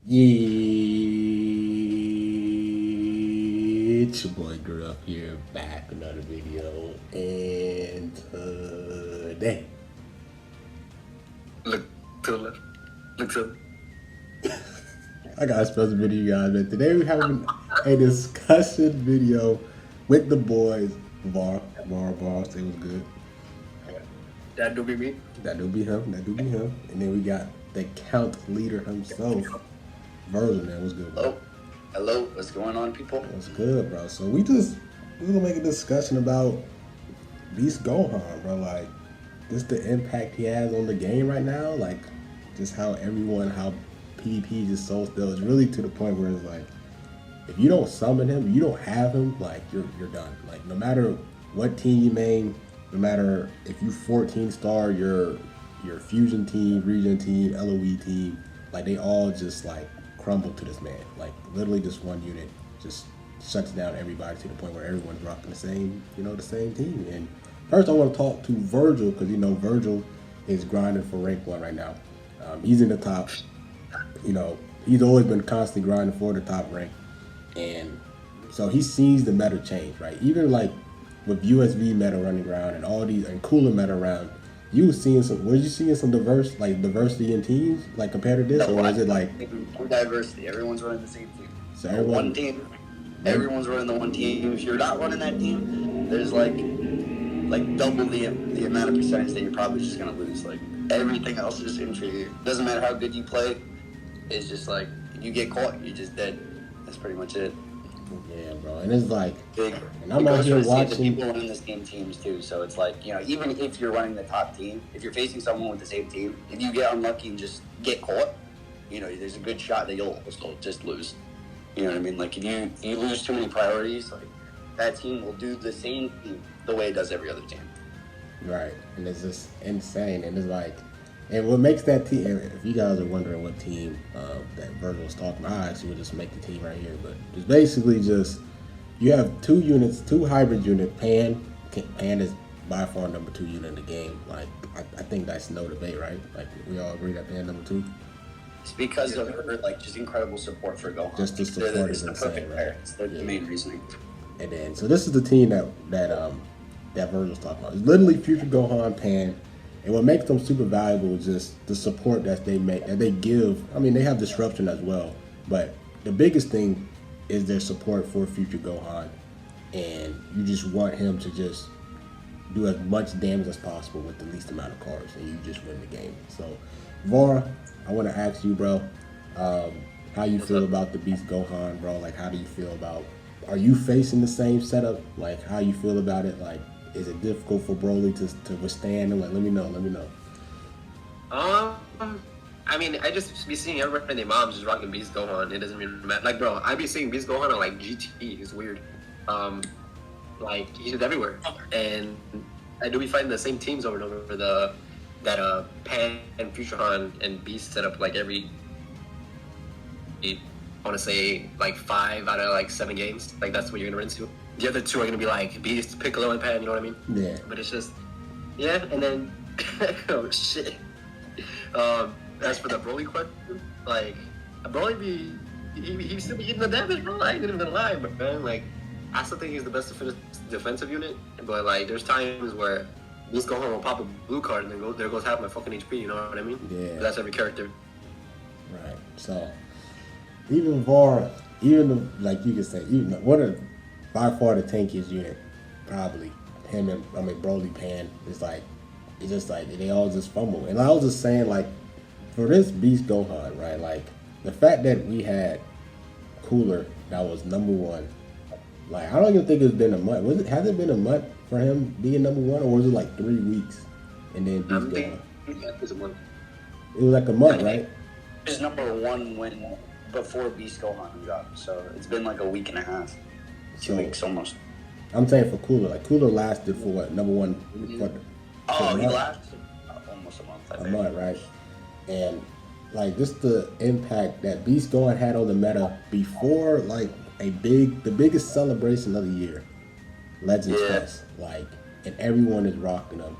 Yeah, it's your boy Girl here, back with another video, and today Look to the left. Look to I got a special video, you guys. Man, today we're having a discussion video with the boys. Var, say it was good. that do be me. That do be him. And then we got the count leader himself, Virgil. Man, what's good, bro? Hello. What's going on, people? What's good, bro? So we're gonna make a discussion about Beast Gohan, bro. Like, just the impact he has on the game right now. Like, just how PvP is just so still. It's really to the point where it's like, if you don't summon him, you don't have him, like you're done. Like, no matter what team you main, no matter if you 14 star your fusion team, region team, LOE team, like they all just like crumble to this man. Like literally just one unit just shuts down everybody to the point where everyone's rocking the same, the same team. And first I want to talk to Virgil, because Virgil is grinding for rank 1 right now. He's in the top. He's always been constantly grinding for the top rank. And so he sees the meta change, right? Even like with USV meta running around and all these and cooler meta around, was you seeing some diversity in teams, like compared to this, or is it like diversity? Everyone's running the same team. So one team. Everyone's running the one team. If you're not running that team, there's like double the amount of percentage that you're probably just gonna lose. Like everything else is inferior. Doesn't matter how good you play. It's just like you get caught, you're just dead. That's pretty much it. Yeah, bro. And it's like, big. And I'm out here watching the people running the same teams too. So it's like, even if you're running the top team, if you're facing someone with the same team, if you get unlucky and just get caught, there's a good shot that you'll just lose. You know what I mean? Like if you lose too many priorities, like that team will do the same thing the way it does every other team. Right. And it's just insane. And it's like, and what makes that team, if you guys are wondering what team that Virgil was talking about, I actually would just make the team right here. But it's basically just, you have two hybrid units. Pan is by far number 2 unit in the game. Like, I think that's no debate, right? Like, we all agree that Pan number 2. It's because of her, just incredible support for Gohan. Just the support is insane, right? It's the main reasoning. And then, so this is the team that Virgil's talking about. It's literally Future Gohan, Pan. And what makes them super valuable is just the support that they give. I mean, they have disruption as well, but the biggest thing is their support for Future Gohan, and you just want him to just do as much damage as possible with the least amount of cards, and you just win the game. So, Var, I want to ask you, bro, how you feel about the Beast Gohan, bro? Like, how do you feel about? Are you facing the same setup? Like, how you feel about it? Like, is it difficult for Broly to withstand? And like, let me know. I mean, I just be seeing everybody and their moms just rocking Beast Gohan. It doesn't really matter. Like, bro, I be seeing Beast Gohan on like GT. It's weird. Like he's everywhere, and I do be fighting the same teams over and over for that Pan and Future Han and Beast setup like every. I want to say like 5 out of like 7 games. Like that's what you're gonna run into. The other 2 are gonna be like Beast, Piccolo, and Pan. You know what I mean? Yeah. But it's just, yeah. And then, oh shit. As for the Broly question, like Broly he still be getting the damage, bro. I ain't even lie, but man, like I still think he's the best defensive unit. But like, there's times where Beast Gohan will pop a blue card and then there goes half my fucking HP. You know what I mean? Yeah. But that's every character. Right. So even Var, like you could say, by far the tankiest unit, probably him and Broly, Pan is like, it's just like they all just fumble. And I was just saying, like, for this Beast Gohan, right? Like the fact that we had Cooler that was number 1, like I don't even think it's been a month. Has it been a month for him being number 1, or was it like 3 weeks and then Beast Gohan? It was a month. It was like a month, right? It was number 1 before Beast Gohan dropped, so it's been like a week and a half. 2 weeks almost. I'm saying for Cooler, like Cooler lasted for what, number 1? He lasted almost a month. I think. A month, right? And like just the impact that Beast Gohan had on the meta before, like the biggest celebration of the year, Legends Fest, like, and everyone is rocking them.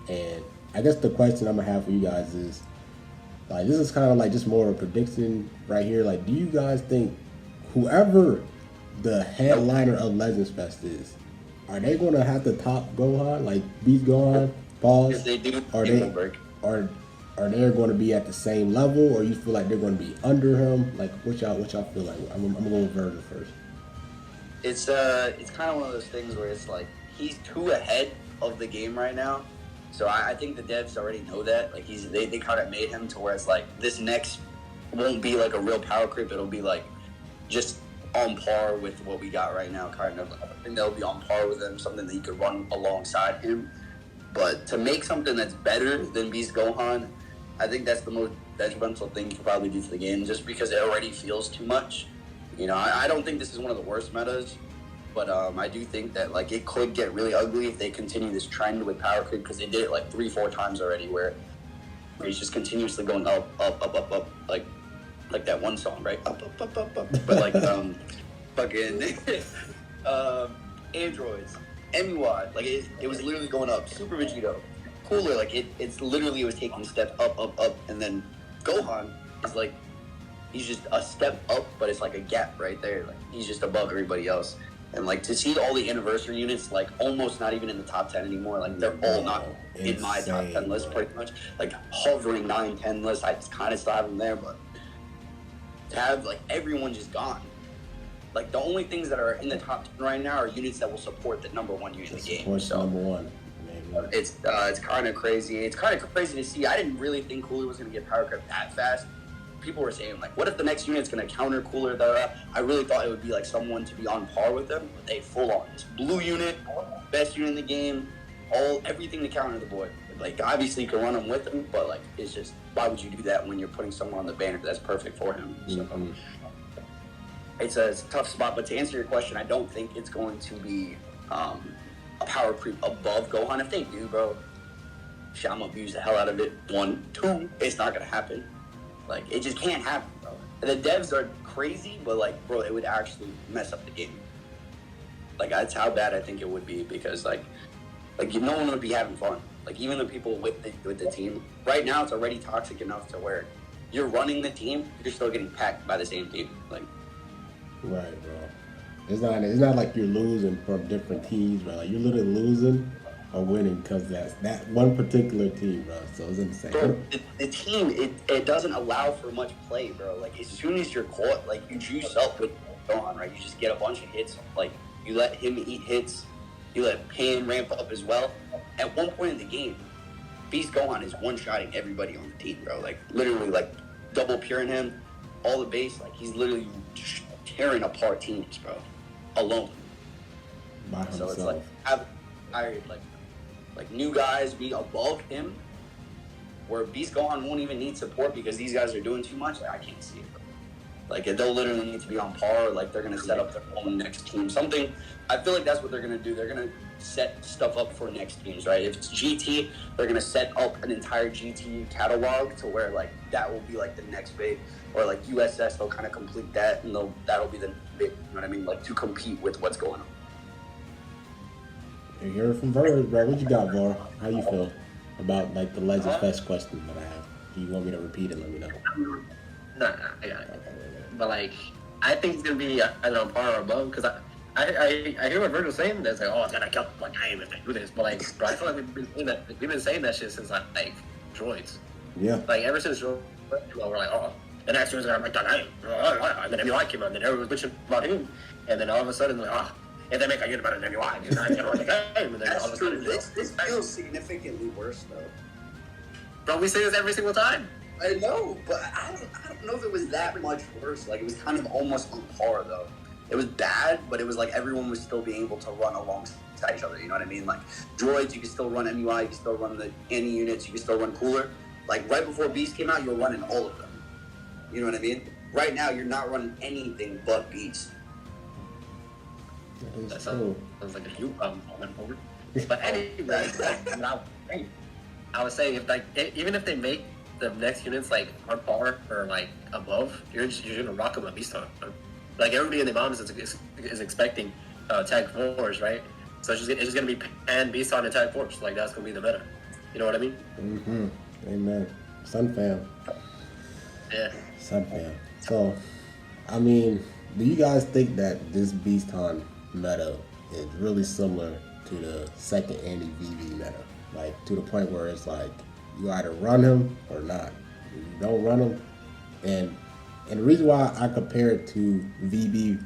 And I guess the question I'm gonna have for you guys is, Like, this is kind of like just more of a prediction right here. Like, do you guys think whoever the headliner of Legends Fest is, are they going to have to top Gohan, like beat Gohan? Pause. If they do, Are it they won't break. are they going to be at the same level, or you feel like they're going to be under him? Like, what y'all feel like? I'm gonna go with Virgil first. It's kind of one of those things where it's like he's too ahead of the game right now. So I think the devs already know that. Like they kind of made him to where it's like this next won't be like a real power creep. It'll be like just on par with what we got right now, kind of. I think they'll be on par with him, something that you could run alongside him. But to make something that's better than Beast Gohan, I think that's the most detrimental thing you could probably do to the game, just because it already feels too much. You know, I don't think this is one of the worst metas, but I do think that like it could get really ugly if they continue this trend with power creep, because they did it like 3-4 times already, where he's just continuously going up, like that one song, right? Up, but like fucking androids, MUI, like it was literally going up. Super Vegito, Cooler, like it was taking a step up, and then Gohan is like he's just a step up, but it's like a gap right there. Like he's just above everybody else. And like to see all the anniversary units like almost not even in the top 10 anymore, like they're all not in my top 10 list pretty much. Like hovering 9-10 list, I just kind of still have them there, but to have like everyone just gone. Like the only things that are in the top 10 right now are units that will support the number one unit in the game. So number one. It's kind of crazy. It's kind of crazy to see. I didn't really think Cooler was going to get power crept that fast. People were saying, like, what if the next unit's going to counter Cooler? I really thought it would be, like, someone to be on par with them. But they full on. This blue unit, best unit in the game, everything to counter the boy. Like, obviously you can run him with him, but, like, it's just, why would you do that when you're putting someone on the banner that's perfect for him? So, it's a tough spot. But to answer your question, I don't think it's going to be a power creep above Gohan. If they do, bro, I'm gonna abuse the hell out of it. 1, 2, it's not gonna happen. Like, it just can't happen, bro. The devs are crazy, but like, bro, it would actually mess up the game. Like, that's how bad I think it would be, because like no one would be having fun. Like, even the people with the team right now, it's already toxic enough to where you're running the team, you're still getting packed by the same team. Like, right, bro. It's not like you're losing from different teams, bro. Like, you're literally losing or winning because that's that one particular team, bro. So it's insane. Bro, the team, it doesn't allow for much play, bro. Like, as soon as you're caught, like, you juice up with Gohan, right? You just get a bunch of hits. Like, you let him eat hits. You let Pan ramp up as well. At one point in the game, Beast Gohan is one-shotting everybody on the team, bro. Like, literally, like, double puring him, all the base. Like, he's literally tearing apart teams, bro, alone. By himself. So it's like, I've hired, like new guys be above him, where Beast Gohan won't even need support because these guys are doing too much. Like, I can't see it. Like, they'll literally need to be on par. Like, they're gonna set up their own next team. Something. I feel like that's what they're gonna do. They're gonna set stuff up for next teams, right? If it's GT, they're gonna set up an entire GT catalog to where like that will be like the next big, or like USS, they'll kind of complete that, and that'll be the big. You know what I mean? Like, to compete with what's going on. You heard from Verge, bro. What you got, bro? How you feel about like the Legends Fest question that I have? Do you want me to repeat it? Let me know. Nah, I got it. But like, I think it's gonna be either on par or above, because I hear what Virgil's saying. That's like, oh, it's gonna kill my game if they do this. But like, bro, I feel like we've been saying that shit since like droids. Yeah. Like, ever since droids, we're like, oh, the next one's gonna make that game. And then MUI came out, and then everyone was bitching about him, and then all of a sudden, like, oh, if they make a unit better than MUI, you're not gonna win the game. And then all of a sudden, This feels significantly worse, though. Bro, we say this every single time. I know, but I don't know if it was that much worse. Like, it was kind of almost on par, though. It was bad, but it was like everyone was still being able to run alongside each other. You know what I mean? Like, droids, you can still run MUI, you can still run the any units, you can still run Cooler. Like, right before Beast came out, you were running all of them. You know what I mean? Right now, you're not running anything but Beast. That sounds like a huge moment forward. But anyway, I was saying, if like even if they make the next units like on par or like above, you're gonna rock them a Beast on. Like, everybody in the moms is expecting Tag Force, right? So it's just gonna be Pan, Beast on, and Tag Force. Like, that's gonna be the meta. You know what I mean? Mm-hmm. Amen. Sun fam. Yeah. Something. So, I mean, do you guys think that this Beast Hunt meta is really similar to the second Andy VV meta? Like, to the point where it's like, you either run him or not. If you don't run him, and and the reason why I compare it to VB,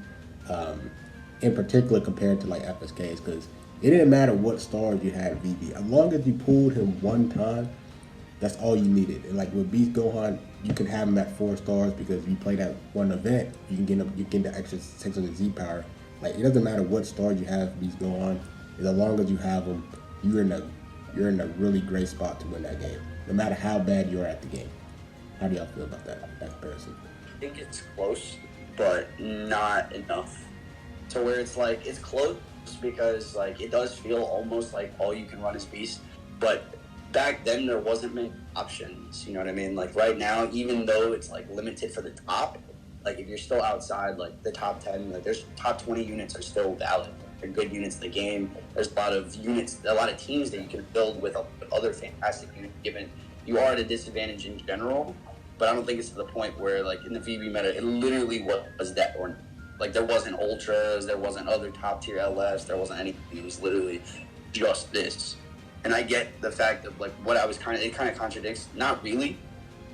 um, in particular compared to like FSK, is because it didn't matter what stars you had VB. As long as you pulled him one time, that's all you needed. And like with Beast Gohan, you can have him at 4 stars because if you play that one event, you can get him, you get the extra 600 Z power. Like it doesn't matter what star you have Beast Gohan, as long as you have him, you're in a really great spot to win that game, no matter how bad you are at the game. How do y'all feel about that comparison? I think it's close, but not enough to where it's like it's close because like it does feel almost like all you can run is Beast, but back then there wasn't many options. You know what I mean? Like right now, even though it's like limited for the top, like if you're still outside like the top 10, like there's top 20 units are still valid. They're good units in the game. There's a lot of units, a lot of teams that you can build with other fantastic units. Given you are at a disadvantage in general, but I don't think it's to the point where like in the VB meta, it literally was that or like there wasn't ultras, there wasn't other top tier LS, there wasn't anything. It was literally just this. And I get the fact of like what I was it kind of contradicts, not really,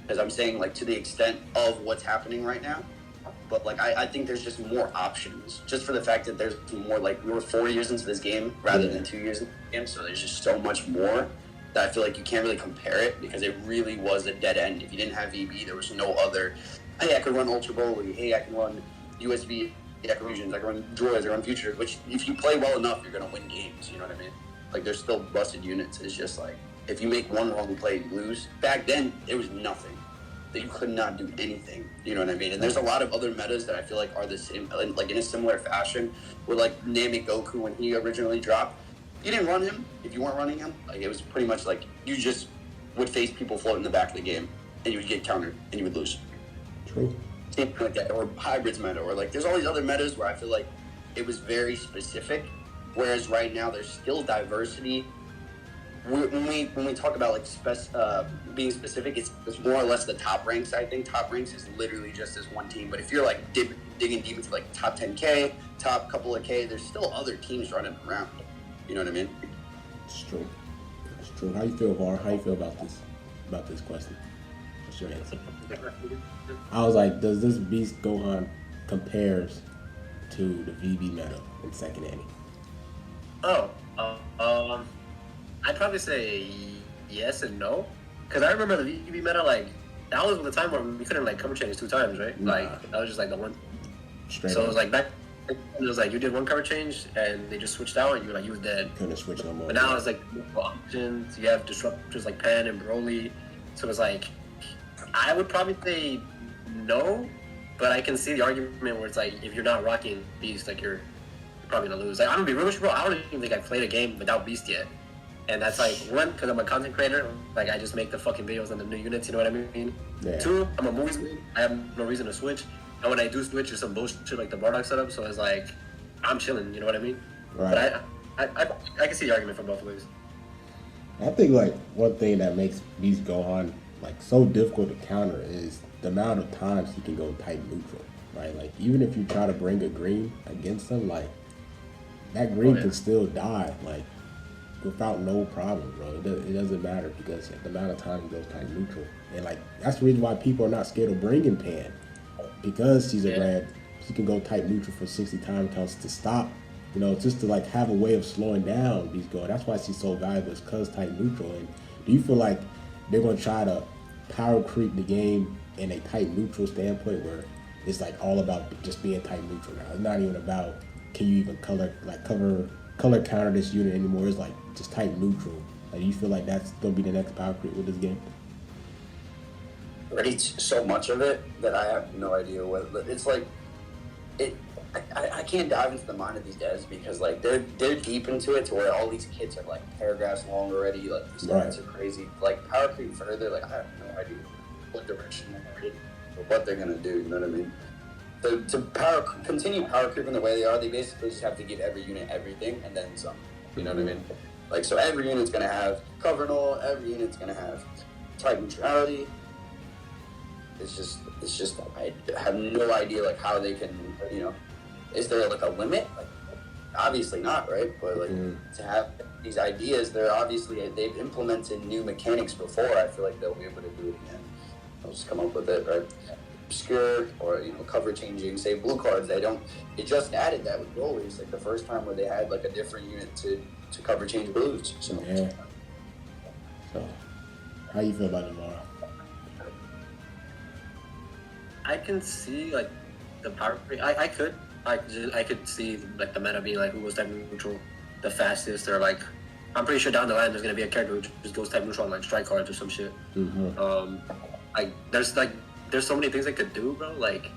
because I'm saying like to the extent of what's happening right now, but like I think there's just more options, just for the fact that there's more, like we were 4 years into this game rather than 2 years into the game, so there's just so much more that I feel like you can't really compare it because it really was a dead end. If you didn't have VB, there was no other, hey, I could run Ultra Bully, hey, I can run USB, I can run I can run Droids, I can run Futures, which if you play well enough, you're going to win games, you know what I mean? Like, there's still busted units. It's just like, if you make one wrong play, you lose. Back then, it was nothing. That you could not do anything. You know what I mean? And there's a lot of other metas that I feel like are the same, like in a similar fashion, with like Namek Goku when he originally dropped. You didn't run him if you weren't running him. Like, it was pretty much like you just would face people floating in the back of the game, and you would get countered, and you would lose. True. Something like that, or hybrids meta, or like there's all these other metas where I feel like it was very specific. Whereas right now there's still diversity. When we talk about like being specific, it's more or less the top ranks. I think top ranks is literally just this one team. But if you're like digging deep into like top 10K, top couple of K, there's still other teams running around. You know what I mean? It's true. It's true. How you feel, Var? How you feel about this question? What's your answer? I was like, does this Beast Gohan compares to the VB meta in second Annie? I'd probably say yes and no, because I remember the VB meta, like that was the time where we couldn't like cover change 2 times, right? Nah. Like that was just like the one. Straight so up. it was like back. It was like you did one cover change and they just switched out and you were like you was dead. Couldn't switch no more. But now it's like multiple options. You have disruptors like Pan and Broly, so it's like I would probably say no, but I can see the argument where it's like if you're not rocking Beast, like you're probably gonna lose. Like I'm gonna be real with you, bro. I don't even think I played a game without Beast yet, and that's like one, because I'm a content creator. Like I just make the fucking videos on the new units. You know what I mean? Yeah. 2, I'm a movies man. I have no reason to switch, and when I do switch, it's some bullshit like the Bardock setup. So it's like I'm chilling. You know what I mean? Right. But I can see the argument from both ways. I think like one thing that makes Beast Gohan like so difficult to counter is the amount of times he can go type neutral. Right? Like even if you try to bring a green against him, like that green can still die, like, without no problem, bro. It doesn't matter because the amount of time he goes type neutral. And, like, that's the reason why people are not scared of bringing Pan. Because she's a red, she can go type neutral for 60 time counts to stop, you know, just to, like, have a way of slowing down these girls. That's why she's so valuable, is because type neutral. And do you feel like they're going to try to power creep the game in a type neutral standpoint where it's, like, all about just being type neutral now? It's not even about can you even color counter this unit anymore. It's like just type neutral. Like, do you feel like that's gonna be the next power creep with this game? Already so much of it that I have no idea what it's like. I can't dive into the mind of these devs because like they're deep into it to where all these kits are like paragraphs long already. Like these stats are crazy. Like power creep further, like I have no idea what direction they're headed or what they're gonna do. You know what I mean? So to continue power creeping the way they are, they basically just have to give every unit everything and then some. You know what I mean? Like, so every unit's going to have cover null, every unit's going to have type neutrality. it's just I have no idea like how they can, you know, is there like a limit? Like, obviously not, right? But like to have these ideas, they've implemented new mechanics before. I feel like they'll be able to do it again. They'll just come up with it, right? Obscure or, you know, cover changing, say blue cards. They just added that with goalies, like the first time where they had like a different unit to cover change blues. So yeah. So how you feel about it, Mara? I can see like the power. I could see like the meta being like who goes type neutral the fastest, or like I'm pretty sure down the line there's gonna be a character who just goes type neutral on like strike cards or some shit. Like there's so many things I could do, bro. Like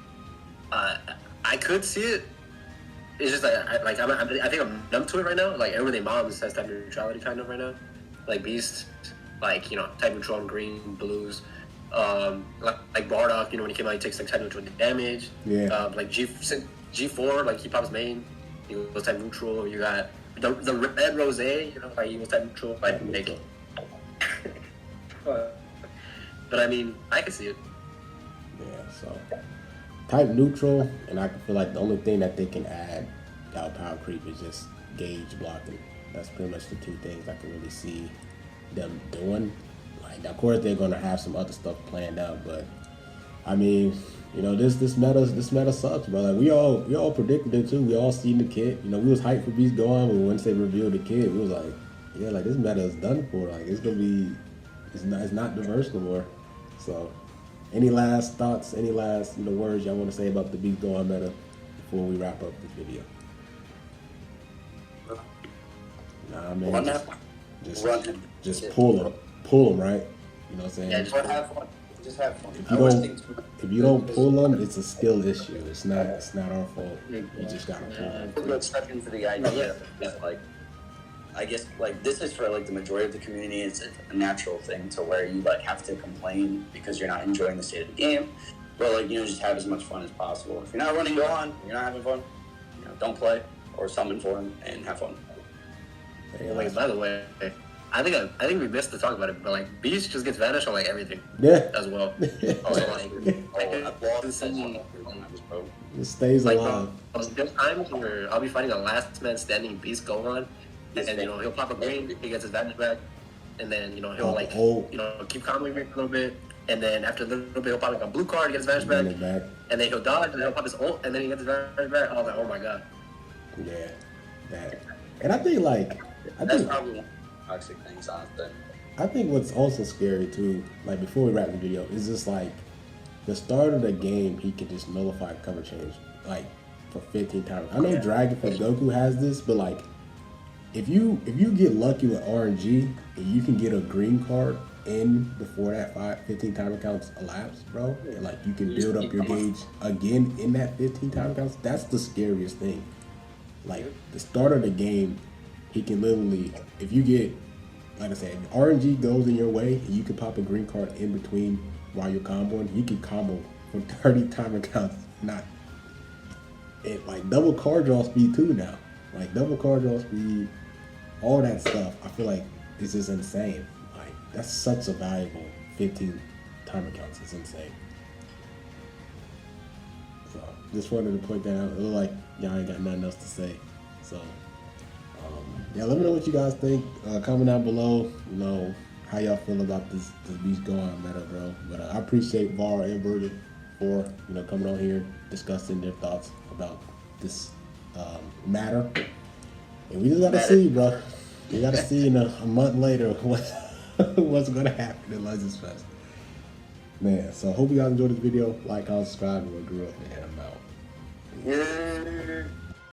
I could see it. It's just like I think I'm numb to it right now. Like everyone they moms has type neutrality kind of right now. Like Beast, like, you know, type neutral on green, blues. Like Bardock, you know, when he came out, he takes like type neutral damage. Yeah. Like G4, like he pops main, he goes type neutral. You got the red rose, you know, like he goes type neutral. Like make it. But I mean, I can see it. Yeah. So type neutral, and I feel like the only thing that they can add without power creep is just gauge blocking. That's pretty much the two things I can really see them doing. Like, of course, they're gonna have some other stuff planned out, but I mean, you know, this meta sucks, bro. Like we all predicted it too. We all seen the kit. You know, we was hyped for Beast Gohan, but once they revealed the kit, we was like, yeah, like this meta is done for. Like it's not diverse no more. So, any last thoughts? Any last words y'all want to say about the Beast Gohan meta before we wrap up this video? Nah, man. Just pull them, right? You know what I'm saying? Yeah, just have fun. Just have fun. If you don't pull them, it's a skill issue. It's not our fault. You just gotta pull them. Let's step into the idea. Like, I guess like this is for like the majority of the community. It's a natural thing to where you like have to complain because you're not enjoying the state of the game. But like, you know, just have as much fun as possible. If you're not running Gohan, you're not having fun, you know, don't play or summon for him and have fun. Like, by the way, I think we missed to talk about it, but like Beast just gets vanished on like everything. Yeah. As well. It stays like, alive. There's times where I'll be fighting a last man standing Beast Gohan, and you know he'll pop a green, he gets his vanish back, and then you know he'll keep comboing me for a little bit, and then after a little bit he'll pop like a blue card, he gets his vanish back, and then he'll dodge, and then he'll pop his ult, and then he gets his vanish back. I was like, oh my god. Yeah. That. And I think that's probably one of the toxic things, honestly. I think what's also scary too, like before we wrap the video, is just like the start of the game he can just nullify cover change like for 15 times. I know Dragon for Goku has this, but like if you get lucky with RNG and you can get a green card in before that 15 timer counts elapse, bro, and like you can build up your gauge again in that 15 timer counts, that's the scariest thing. Like the start of the game, he can literally, if you get, like I said, if RNG goes in your way and you can pop a green card in between while you're comboing, you can combo for 30 timer counts. Not it, like double card draw speed too now. Like double card draw speed, all that stuff. I feel like it's just insane. Like that's such a valuable 15 timer counts. It's insane. So just wanted to point that out. It looked like y'all ain't got nothing else to say. So yeah, let me know what you guys think. Comment down below. You know how y'all feel about this Beast Gohan meta, bro. But I appreciate Var and Burger for coming on here discussing their thoughts about this matter. And we just gotta see, bro. We gotta see in a month later what's gonna happen in Legends Fest. Man, so I hope you guys enjoyed this video. Like, comment, subscribe, and we'll grow up and I'm out. Yeah.